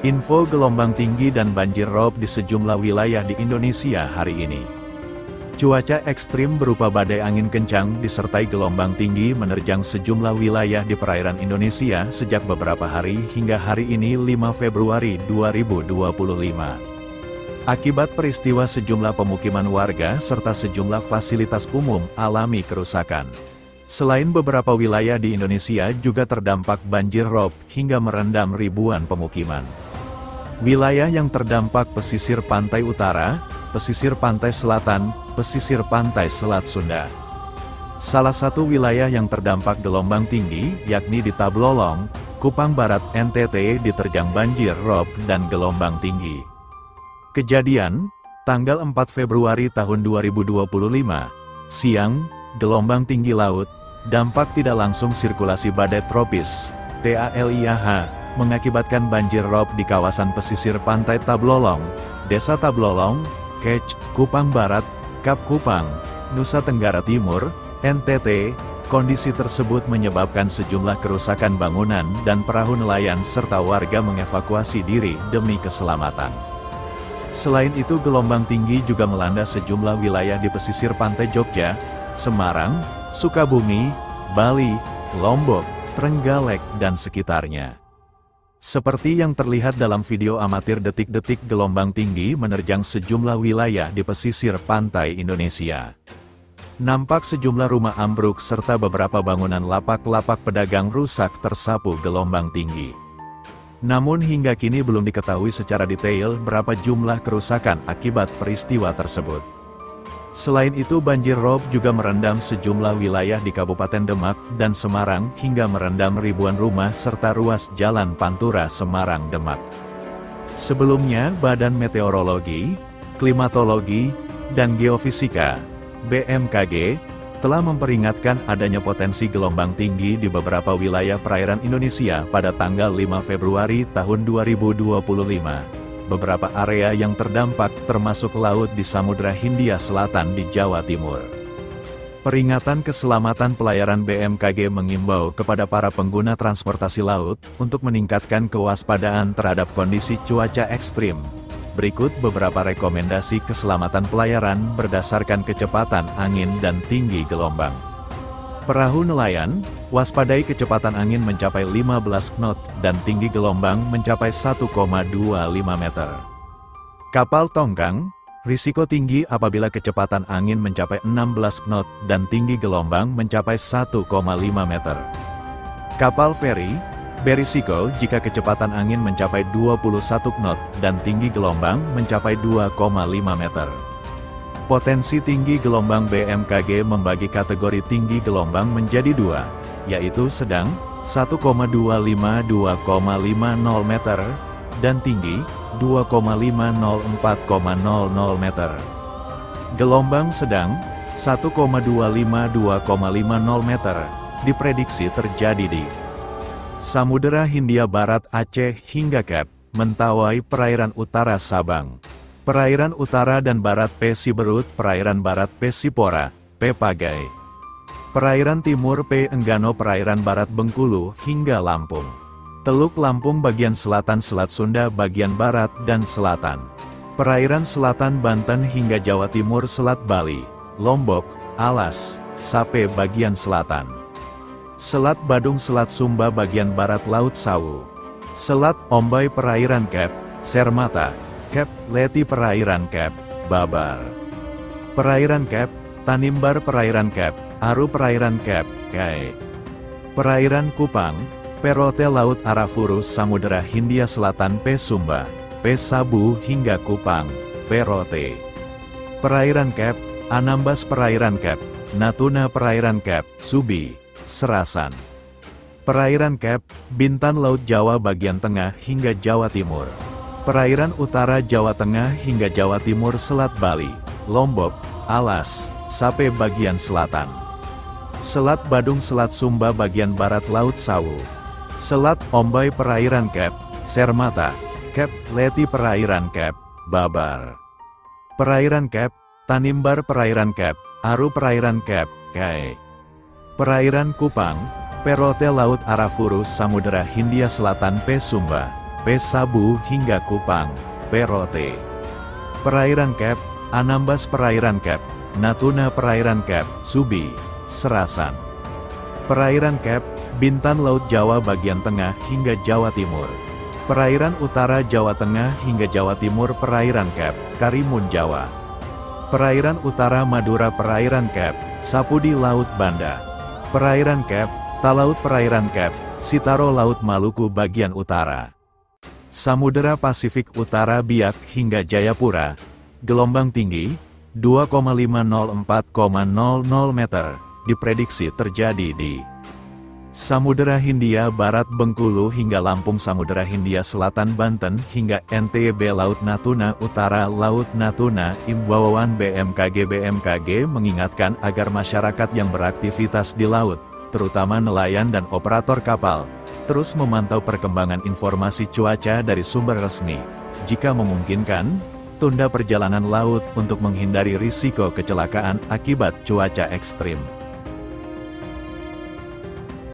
Info gelombang tinggi dan banjir rob di sejumlah wilayah di Indonesia hari ini. Cuaca ekstrim berupa badai angin kencang disertai gelombang tinggi menerjang sejumlah wilayah di perairan Indonesia sejak beberapa hari hingga hari ini 5 Februari 2025. Akibat peristiwa sejumlah pemukiman warga serta sejumlah fasilitas umum alami kerusakan. Selain beberapa wilayah di Indonesia juga terdampak banjir rob hingga merendam ribuan pemukiman. Wilayah yang terdampak pesisir pantai utara, pesisir pantai selatan, pesisir pantai selat Sunda. Salah satu wilayah yang terdampak gelombang tinggi, yakni di Tablolong, Kupang Barat NTT diterjang banjir rob dan gelombang tinggi. Kejadian, tanggal 4 Februari tahun 2025, siang, gelombang tinggi laut, dampak tidak langsung sirkulasi badai tropis, TALIAH, mengakibatkan banjir rob di kawasan pesisir pantai Tablolong, Desa Tablolong, Kec, Kupang Barat, Kap Kupang, Nusa Tenggara Timur, NTT. Kondisi tersebut menyebabkan sejumlah kerusakan bangunan dan perahu nelayan serta warga mengevakuasi diri demi keselamatan. Selain itu gelombang tinggi juga melanda sejumlah wilayah di pesisir pantai Jogja, Semarang, Sukabumi, Bali, Lombok, Trenggalek dan sekitarnya. Seperti yang terlihat dalam video amatir detik-detik gelombang tinggi menerjang sejumlah wilayah di pesisir pantai Indonesia. Nampak sejumlah rumah ambruk serta beberapa bangunan lapak-lapak pedagang rusak tersapu gelombang tinggi. Namun hingga kini belum diketahui secara detail berapa jumlah kerusakan akibat peristiwa tersebut. Selain itu banjir rob juga merendam sejumlah wilayah di Kabupaten Demak dan Semarang hingga merendam ribuan rumah serta ruas jalan Pantura Semarang Demak. Sebelumnya Badan Meteorologi, Klimatologi, dan Geofisika, BMKG, telah memperingatkan adanya potensi gelombang tinggi di beberapa wilayah perairan Indonesia pada tanggal 5 Februari tahun 2025. Beberapa area yang terdampak termasuk laut di Samudra Hindia Selatan di Jawa Timur. Peringatan Keselamatan Pelayaran BMKG mengimbau kepada para pengguna transportasi laut untuk meningkatkan kewaspadaan terhadap kondisi cuaca ekstrim. Berikut beberapa rekomendasi keselamatan pelayaran berdasarkan kecepatan angin dan tinggi gelombang. Perahu nelayan, waspadai kecepatan angin mencapai 15 knot dan tinggi gelombang mencapai 1,25 meter. Kapal tongkang, risiko tinggi apabila kecepatan angin mencapai 16 knot dan tinggi gelombang mencapai 1,5 meter. Kapal feri, berisiko jika kecepatan angin mencapai 21 knot dan tinggi gelombang mencapai 2,5 meter. Potensi tinggi gelombang BMKG membagi kategori tinggi gelombang menjadi dua, yaitu sedang, 1,25-2,50 meter, dan tinggi, 2,504,00 meter. Gelombang sedang, 1,25-2,50 meter, diprediksi terjadi di Samudera Hindia Barat Aceh hingga Kep, Mentawai perairan utara Sabang. Perairan utara dan barat P. Siberut, perairan barat P. Sipora, P. Pagai. Perairan timur P. Enggano, perairan barat Bengkulu, hingga Lampung. Teluk Lampung bagian selatan Selat Sunda bagian barat dan selatan. Perairan selatan Banten hingga Jawa Timur Selat Bali, Lombok, Alas, Sape bagian selatan. Selat Badung Selat Sumba bagian barat Laut Sawu. Selat Ombai perairan Kep, Sermata, Kep Leti perairan Kep, Babar. Perairan Kep, Tanimbar perairan Kep, Aru perairan Kep, Kai. Perairan Kupang, Perote Laut Arafuru Samudera Hindia Selatan P. Sumba, P. Sabu hingga Kupang, Perote. Perairan Kep, Anambas perairan Kep, Natuna perairan Kep, Subi, Serasan. Perairan Kep, Bintan Laut Jawa bagian tengah hingga Jawa Timur. Perairan utara Jawa Tengah hingga Jawa Timur Selat Bali, Lombok, Alas, Sape bagian selatan. Selat Badung Selat Sumba bagian barat Laut Sawu. Selat Ombai perairan Kep, Sermata, Kep Leti perairan Kep, Babar. Perairan Kep, Tanimbar perairan Kep, Aru perairan Kep, Kai. Perairan Kupang, Perote Laut Arafuru Samudera Hindia Selatan P. Sumba, P. Sabu hingga Kupang, P. Rote. Perairan Kep, Anambas Perairan Kep, Natuna Perairan Kep, Subi, Serasan. Perairan Kep, Bintan Laut Jawa bagian tengah hingga Jawa Timur. Perairan Utara Jawa Tengah hingga Jawa Timur. Perairan Kep, Karimun Jawa. Perairan Utara Madura. Perairan Kep, Sapudi Laut Banda. Perairan Kep, Talaut. Perairan Kep, Sitaro Laut Maluku bagian utara. Samudera Pasifik Utara Biak hingga Jayapura. Gelombang tinggi 2,504,00 meter, diprediksi terjadi di Samudera Hindia Barat Bengkulu hingga Lampung. Samudera Hindia Selatan Banten hingga NTB. Laut Natuna Utara. Laut Natuna. Imbauan BMKG mengingatkan agar masyarakat yang beraktivitas di laut, terutama nelayan dan operator kapal, terus memantau perkembangan informasi cuaca dari sumber resmi. Jika memungkinkan, tunda perjalanan laut untuk menghindari risiko kecelakaan akibat cuaca ekstrim.